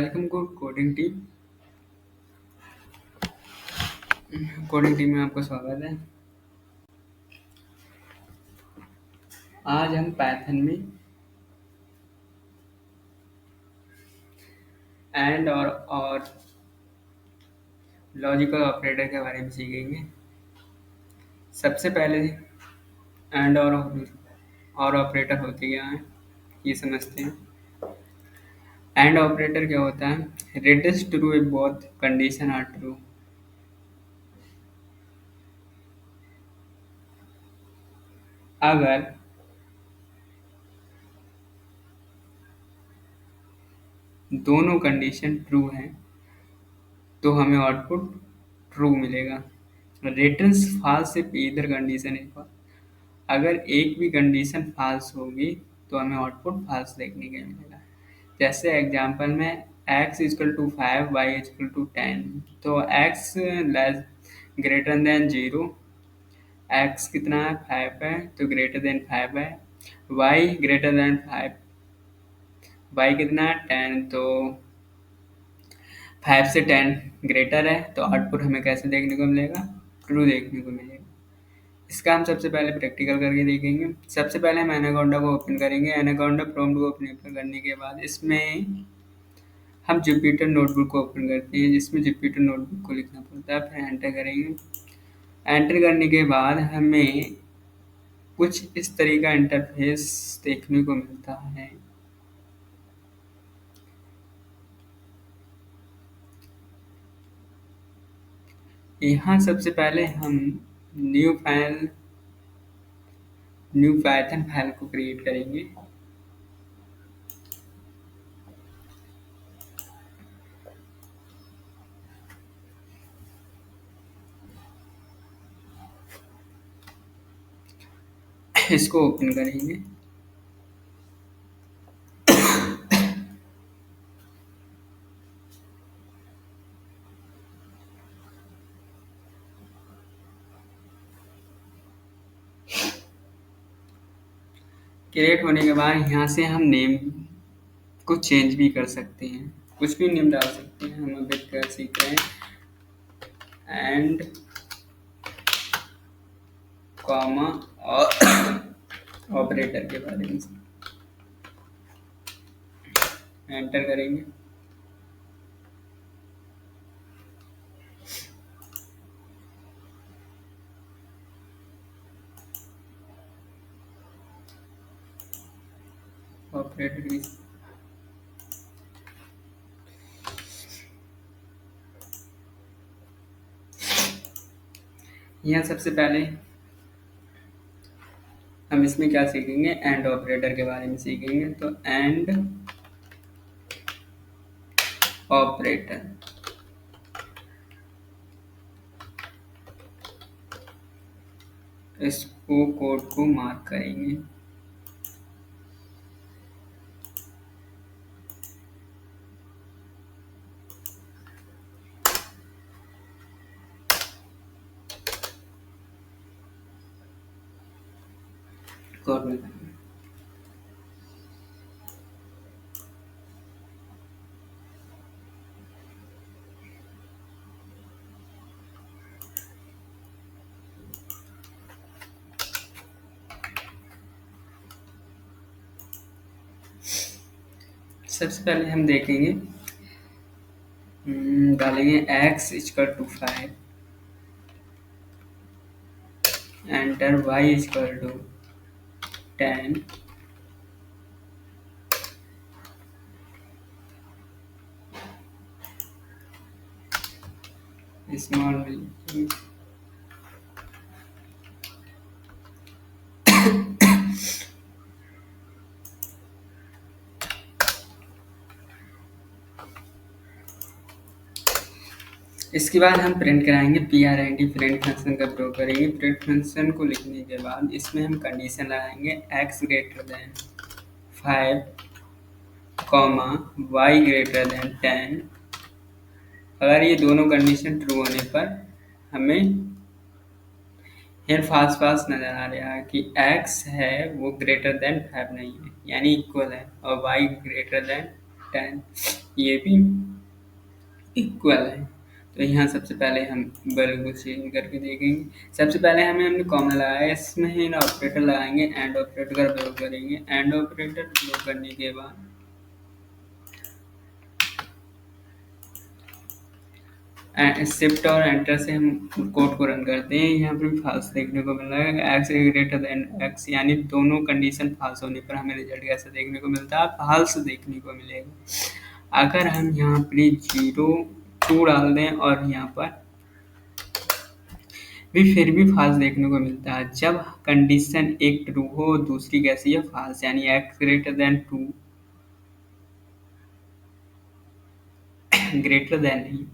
Welcome को coding team में आपका स्वागत है। आज हम पाइथन में एंड और लॉजिकल ऑपरेटर के बारे में सीखेंगे। सबसे पहले एंड और ऑपरेटर होते क्या हैं ये समझते हैं। एंड ऑपरेटर क्या होता है? Returns true if both condition are true. अगर दोनों कंडीशन ट्रू हैं तो हमें आउटपुट ट्रू मिलेगा। Returns false if either condition is false. अगर एक भी कंडीशन फॉल्स होगी तो हमें आउटपुट फॉल्स देखने को मिलेगा। जैसे एग्जांपल में x equal to 5 y equal to 10, तो x less greater than 0, x कितना है 5 है तो ग्रेटर देन 5 है, y ग्रेटर देन 5, y कितना है 10, तो 5 से 10 ग्रेटर है, तो आउटपुट हमें कैसे देखने को मिलेगा? ट्रू देखने को मिलेगा। इसका हम सबसे पहले प्रैक्टिकल करके देखेंगे। सबसे पहले हम एनाकोंडा को ओपन करेंगे। एनाकोंडा प्रॉम्प्ट को ओपन करने के बाद इसमें हम जुपिटर नोटबुक को ओपन करते हैं, जिसमें जुपिटर नोटबुक को लिखना पड़ता है। फिर एंटर करेंगे। एंटर करने के बाद हमें कुछ इस तरह का इंटरफेस देखने को मिलता है। यहाँ सबसे पहले हम न्यू पाइथन फाइल को क्रिएट करेंगे। इसको ओपन करेंगे। क्रिएट होने के बाद यहाँ से हम नेम को चेंज भी कर सकते हैं, कुछ भी नेम डाल सकते हैं। हम अभी क्या सीख रहे हैं? एंड कॉमा और ऑपरेटर के बारे में एंटर करेंगे। ऑपरेटर भी यहाँ सबसे पहले हम इसमें क्या सीखेंगे? एंड ऑपरेटर के बारे में सीखेंगे। तो एंड ऑपरेटर, इसको कोड को मार्क करेंगे। कोड में करेंगे। सबसे पहले हम देखेंगे, डालेंगे x equal to 5, enter y equal to 10, small इसके बाद हम प्रिंट कराएंगे। PRINT प्रिंट फंक्शन का प्रयोग करेंगे। प्रिंट फंक्शन को लिखने के बाद इसमें हम कंडीशन लगाएंगे x greater than 5 comma y greater than 10। अगर ये दोनों कंडीशन ट्रू होने पर हमें here फास्ट फास्ट नज़र आ रहा है कि x है वो ग्रेटर देन 5 नहीं है, यानी इक्वल है, और y ग्रेटर देन 10 ये भी इक्वल है। तो यहाँ सबसे पहले हम वैल्यू को चेंज करके देखेंगे। सबसे पहले हमने कॉमन लगाया, इसमें ही ना ऑपरेटर लगाएंगे, एंड ऑपरेटर का प्रयोग करेंगे। एंड ऑपरेटर प्रयोग करने के बाद शिफ्ट और एंटर से हम कोड को रन करते हैं। यहाँ पर फाल्स देखने को मिल रहा है, एक्स ग्रेटर देन एक्स, यानी दोनों कंडीशन फाल्स होने पर हमें रिजल्ट कैसा देखने को मिलता है, फाल्स देखने को मिलेगा। अगर हम यहाँ पर 0 2 डाल दें और यहाँ पर भी फिर भी फाल्स देखने को मिलता है। जब कंडीशन एक ट्रू हो, दूसरी कैसी है, फाल्स, यानी x greater than 2 greater than नहीं,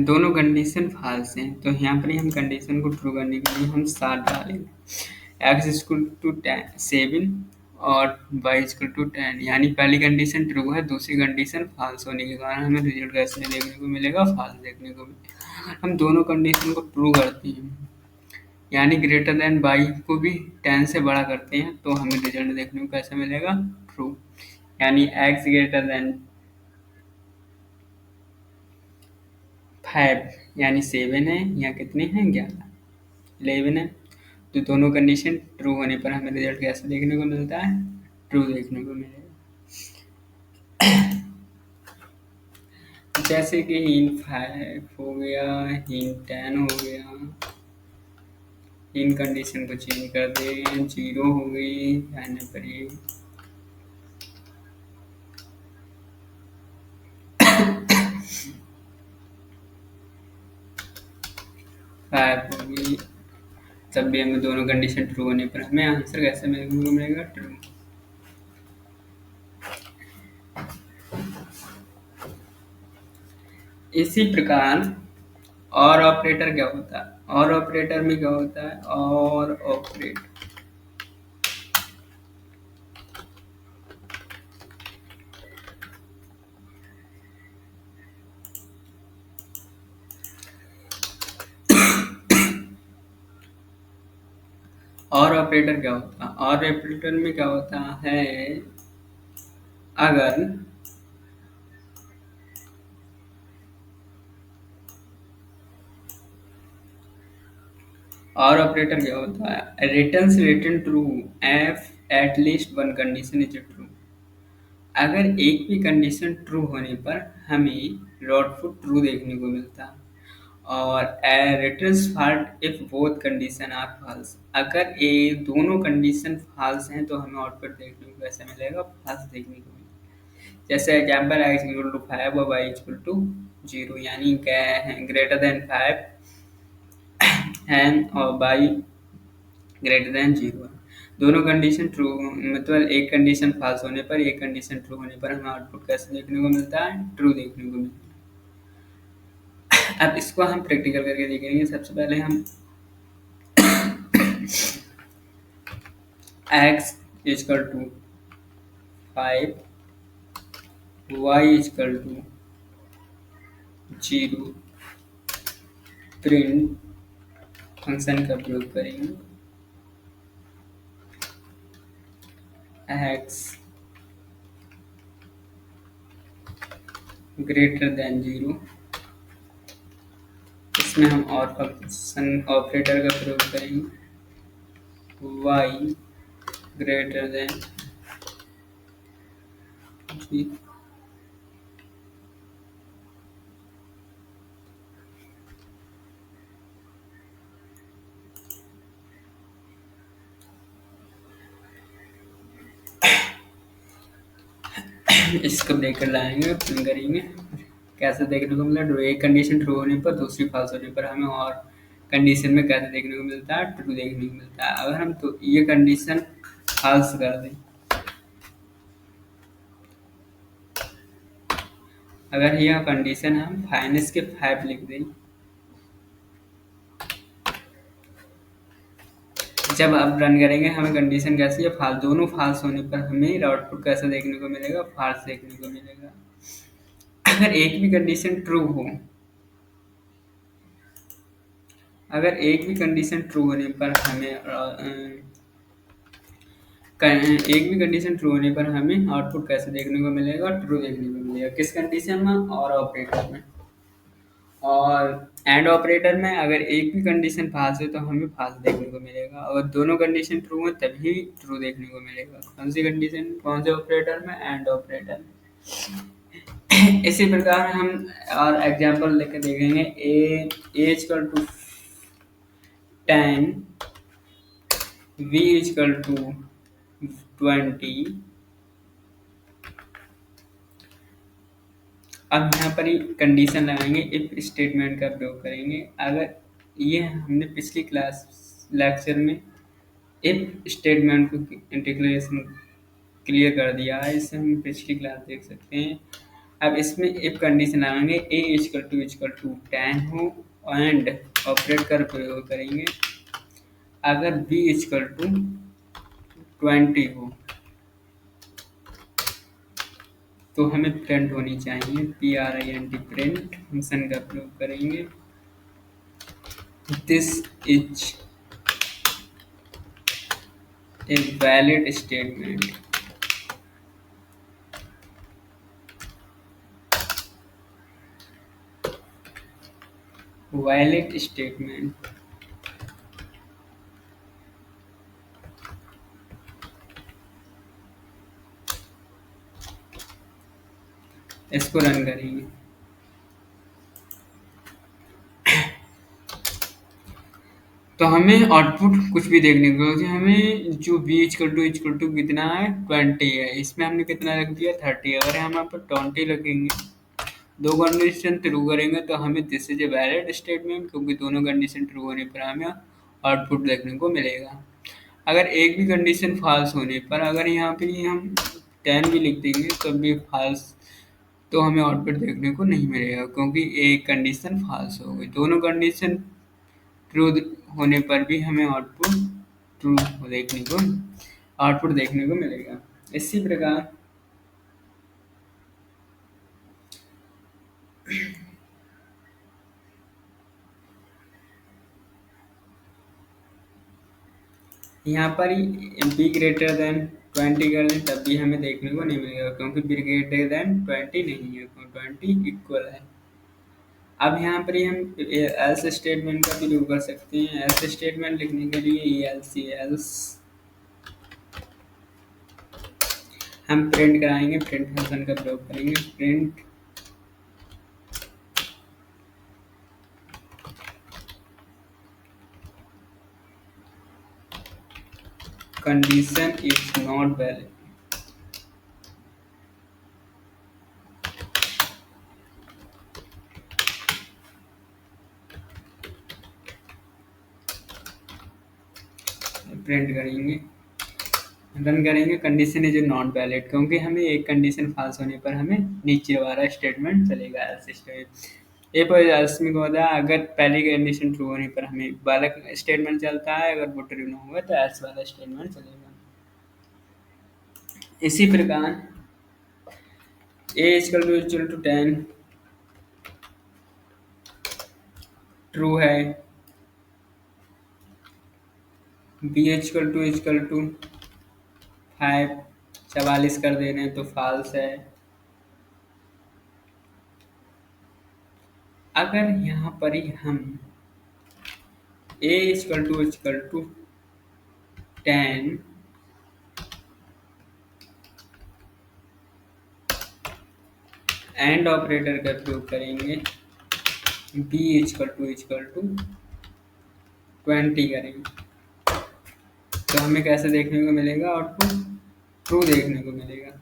दोनों कंडीशन फाल्स हैं। तो यहाँ पर हम कंडीशन को ट्रू करने के लिए हम 7 डालेंगे। एक्स इक्वल टू 7 और वाई इक्वल टू 10, यानी पहली कंडीशन ट्रू है, दूसरी कंडीशन फाल्स होने के कारण हमें रिजल्ट कैसे देखने को मिलेगा, फाल्स देखने को मिलेगा। हम दोनों कंडीशन को ट्रू करते हैं, यानी ग्रेटर देन वाई को भी 10 से बड़ा करते हैं, तो हमें रिजल्ट देखने को कैसे मिलेगा, ट्रू। यानी एक्स ग्रेटर देन 5 यानी 7 है, या कितने हैं, 11 है। तो दोनों कंडीशन ट्रू होने पर हमें रिजल्ट कैसे देखने को मिलता है, ट्रू देखने को मिलेगा। जैसे कि हिंट 5 हो गया, हिंट 10 हो गया, इन कंडीशन को चेंज कर दें, 0 हो गई, यानी पर ये 5 हो गई। तब भी हमें दोनों कंडीशन ट्रू होने पर हमें आंसर कैसे मिलेगा, ट्रू। इसी प्रकार और ऑपरेटर क्या होता है, और ऑपरेटर में क्या होता है, और ऑपरेटर और ऑपरेटर क्या होता है, और ऑपरेटर में क्या होता है, अगर और ऑपरेटर क्या होता है, return true F at least one condition is true. अगर एक भी कंडीशन ट्रू होने पर हमें आउटपुट ट्रू देखने को मिलता है, और returns false if both condition are false. अगर ये दोनों कंडीशन फॉल्स हैं तो हमें आउटपुट देखने को कैसे मिलेगा, फॉल्स देखने को मिलेगा। जैसे एग्जाम्पल एक्स इक्वल टू 5 और वाई इक्वल टू 0, यानी क्या है, ग्रेटर देन 5 है और वाई ग्रेटर देन 0 है। दोनों कंडीशन ट्रू, मतलब एक कंडीशन फॉल्स होने पर एक कंडीशन ट्रू होने पर हमें आउटपुट कैसे देखने को मिलता है, ट्रू देखने को मिलता है। अब इसको हम प्रैक्टिकल करके देखेंगे। सबसे पहले हम x equal to 5 y equal to 0 print function का प्रयोग करेंगे। x ग्रेटर देन 0, इसमें हम और फंक्शन ऑपरेटर का प्रयोग करेंगे। y ग्रेटर देन 0, इसको ब्रेकर लाएंगे, प्रिंट करेंगे। कैसे देखने को मिला, एक कंडीशन ट्रू होने पर दूसरी फॉल्स होने पर हमें और कंडीशन में कैसे देखने को मिलता है, ट्रू देखने को मिलता है। अगर हम तो ये कंडीशन फॉल्स कर दें, अगर यह कंडीशन हम फाइनस के 5 लिख दें, जब आप रन करेंगे हमें कंडीशन कैसी है, फाल्स, दोनों फाल्स होने पर हमें आउटपुट कैसा देखने को मिलेगा, फाल्स देखने को मिलेगा। अगर एक भी कंडीशन ट्रू हो, अगर एक भी कंडीशन ट्रू होने पर हमें एक भी कंडीशन ट्रू होने पर हमें आउटपुट कैसे देखने को मिलेगा? ट्रू देखने को मिलेगा। किस कंडीशन में? और ऑपरेटर में। और एंड ऑपरेटर में अगर एक भी कंडीशन फॉल्स है तो हमें फॉल्स देखने को मिलेगा, और दोनों कंडीशन ट्रू है तभी ट्रू देखने को मिलेगा। कौन सी कंडीशन, कौन से ऑपरेटर में? एंड ऑपरेटर में। इसी प्रकार हम और एग्जांपल लेकर देखेंगे। A equal to 10, v equal to 20। अब यहाँ पर ही कंडीशन लगाएंगे, इफ स्टेटमेंट का प्रयोग करेंगे। अगर ये हमने पिछली क्लास लेक्चर में इफ स्टेटमेंट को इंटीग्रेशन क्लियर कर दिया है, इससे हम पिछली क्लास देख सकते हैं। अब इसमें इफ कंडीशन लगाएंगे, ए इक्वल टू 10 हो एंड ऑपरेट कर प्रयोग करेंगे। अगर बी इक्वल टू 20 हो तो हमें प्रिंट होनी चाहिए print, प्रिंट फंक्शन का प्रयोग करेंगे। This is a valid statement. Valid statement इसको रन करेंगे। तो हमें आउटपुट कुछ भी देखने को, हमें जो b इक्वल टू कितना है? 20 है। इसमें हमने कितना रख दिया? 30। अगर हम यहाँ पर 20 रखेंगे, दो कंडीशन ट्रू करेंगे तो हमें this is a valid statement, क्योंकि दोनों कंडीशन ट्रू होने पर हमें आउटपुट देखने को मिलेगा। अगर एक भी कंडीशन फॉल्स होने पर, अगर यहाँ पे हम 10 भी लिख देंगे तब भी फॉल्स, तो हमें आउटपुट देखने को नहीं मिलेगा, क्योंकि एक कंडीशन फॉल्स हो गई। दोनों कंडीशन ट्रू होने पर भी हमें ट्रू देखने को आउटपुट देखने को मिलेगा। इसी प्रकार यहाँ पर ही b ग्रेटर देन 20 कर दें तब भी हमें देखने को नहीं मिलेगा, क्योंकि b ग्रेटर देन 20 नहीं है, 20 इक्वल है। अब यहाँ पर ही हम एल्स स्टेटमेंट का प्रयोग कर सकते हैं। एल्स स्टेटमेंट लिखने के लिए एल्स हम प्रिंट कराएंगे, प्रिंट फंक्शन का प्रयोग करेंगे। Print condition is not valid. Print करेंगे, रन करेंगे। कंडीशन इज नॉट वैलिड, क्योंकि हमें एक कंडीशन फॉल्स होने पर हमें नीचे वाला स्टेटमेंट चलेगा, एल्स स्टेटमेंट। ये पर एल्स में क्या होता है? अगर पहली कंडीशन ट्रू होने पर हमें वाला स्टेटमेंट चलता है, अगर वो ट्रू ना होगा तो एल्स वाला स्टेटमेंट चलेगा। इसी प्रकार a इक्वल टू 10 ट्रू है, b इक्वल टू 5 44 कर दे रहे हैं तो फॉल्स है। अगर यहाँ पर ही हम a equal to 10 and operator का प्रयोग करेंगे, b इक्वल टू 20 करेंगे तो हमें कैसे देखने को मिलेगा? आउटपुट ट्रू देखने को मिलेगा,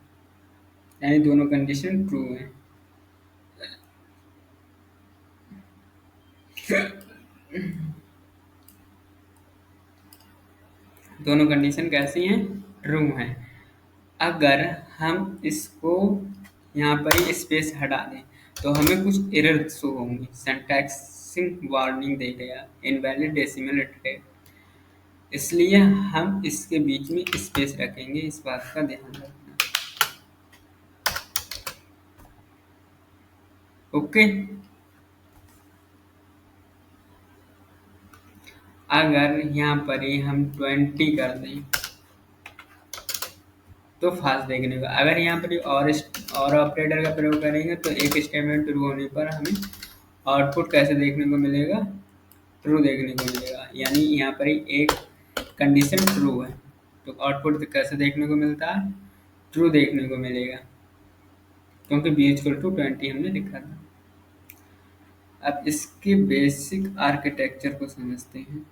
यानी दोनों कंडीशन ट्रू है। दोनों कंडीशन कैसी हैं? ट्रू हैं। अगर हम इसको यहाँ पर ही स्पेस हटा दें तो हमें कुछ एरर शो होंगी। सिंटैक्सिंग वार्निंग दे गया, इनवैलिड डेसिमल रिट्रेट, इसलिए हम इसके बीच में स्पेस रखेंगे। इस बात का ध्यान रखना। ओके। अगर यहाँ पर ही हम 20 कर दें तो false देखने को। अगर यहाँ पर और ऑपरेटर का प्रयोग करेंगे तो एक स्टेटमेंट ट्रू होने पर हमें आउटपुट कैसे देखने को मिलेगा, ट्रू देखने को मिलेगा। यानी यहाँ पर ही एक कंडीशन ट्रू है तो आउटपुट कैसे देखने को मिलता है, ट्रू देखने को मिलेगा, क्योंकि बी इक्वल टू 20 हमने लिखा था। अब इसके बेसिक आर्किटेक्चर को समझते हैं।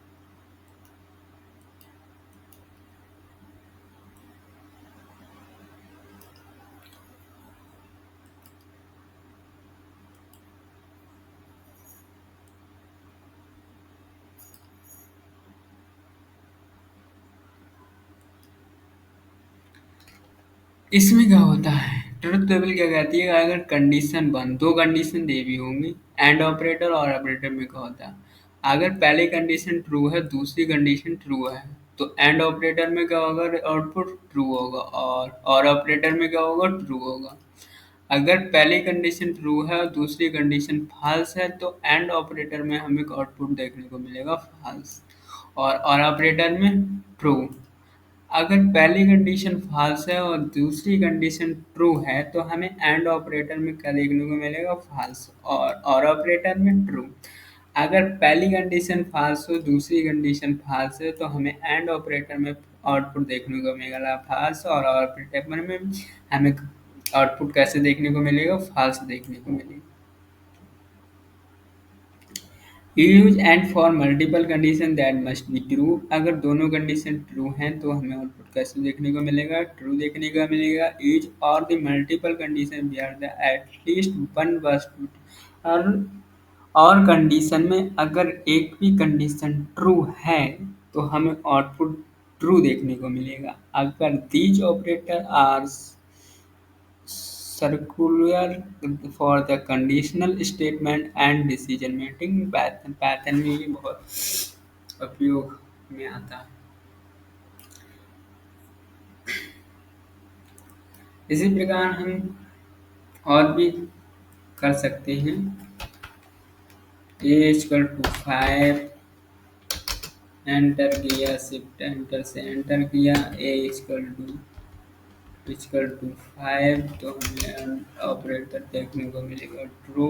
इसमें क्या होता है, ट्रुथ टेबल क्या कहती है, अगर कंडीशन वन, दो कंडीशन दे भी होंगी, एंड ऑपरेटर और ऑपरेटर में क्या होता है, अगर पहली कंडीशन ट्रू है दूसरी कंडीशन ट्रू है तो एंड ऑपरेटर में क्या होगा, आउटपुट ट्रू होगा, और ऑपरेटर में क्या होगा, ट्रू होगा। अगर पहली कंडीशन ट्रू है और दूसरी कंडीशन फॉल्स है तो एंड ऑपरेटर में हमें आउटपुट देखने को मिलेगा फॉल्स, और ऑपरेटर में ट्रू। अगर पहली कंडीशन फॉल्स है और दूसरी कंडीशन ट्रू है तो हमें एंड ऑपरेटर में क्या देखने को मिलेगा, फॉल्स, और ऑपरेटर में ट्रू। अगर पहली कंडीशन फॉल्स हो दूसरी कंडीशन फॉल्स है तो हमें एंड ऑपरेटर में आउटपुट देखने को मिलेगा फॉल्स, और ऑपरेटर में हमें आउटपुट कैसे देखने को मिलेगा, फॉल्स देखने को मिलेगा। Use and for multiple condition that must be true, अगर दोनों कंडीशन ट्रू हैं तो हमें आउटपुट कैसे देखने को मिलेगा, ट्रू देखने का मिलेगा। Use or the multiple condition where the at least one was true, or condition में अगर एक भी कंडीशन ट्रू है तो हमें आउटपुट ट्रू देखने को मिलेगा। अगर these operator are circular for the conditional statement and decision making, Python में ये बहुत उपयोग में आता है। इसी प्रकार हम और भी कर सकते हैं। ए इक्वल टू 5 एंटर किया, शिफ्ट एंटर से एंटर किया, ए इक्वल टू 5 तो हमें ऑपरेटर देखने को मिलेगा ट्रू।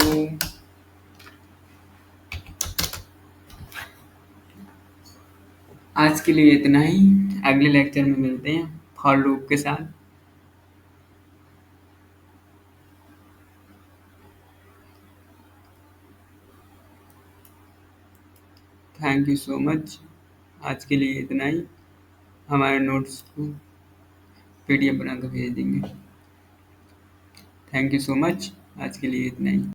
आज के लिए इतना ही, अगले लेक्चर में मिलते हैं फॉर लूप के साथ। Thank you so much. आज के लिए इतना ही, हमारे नोट्स को पीडीएफ बनाकर भेज देंगे। Thank you so much. आज के लिए इतना ही।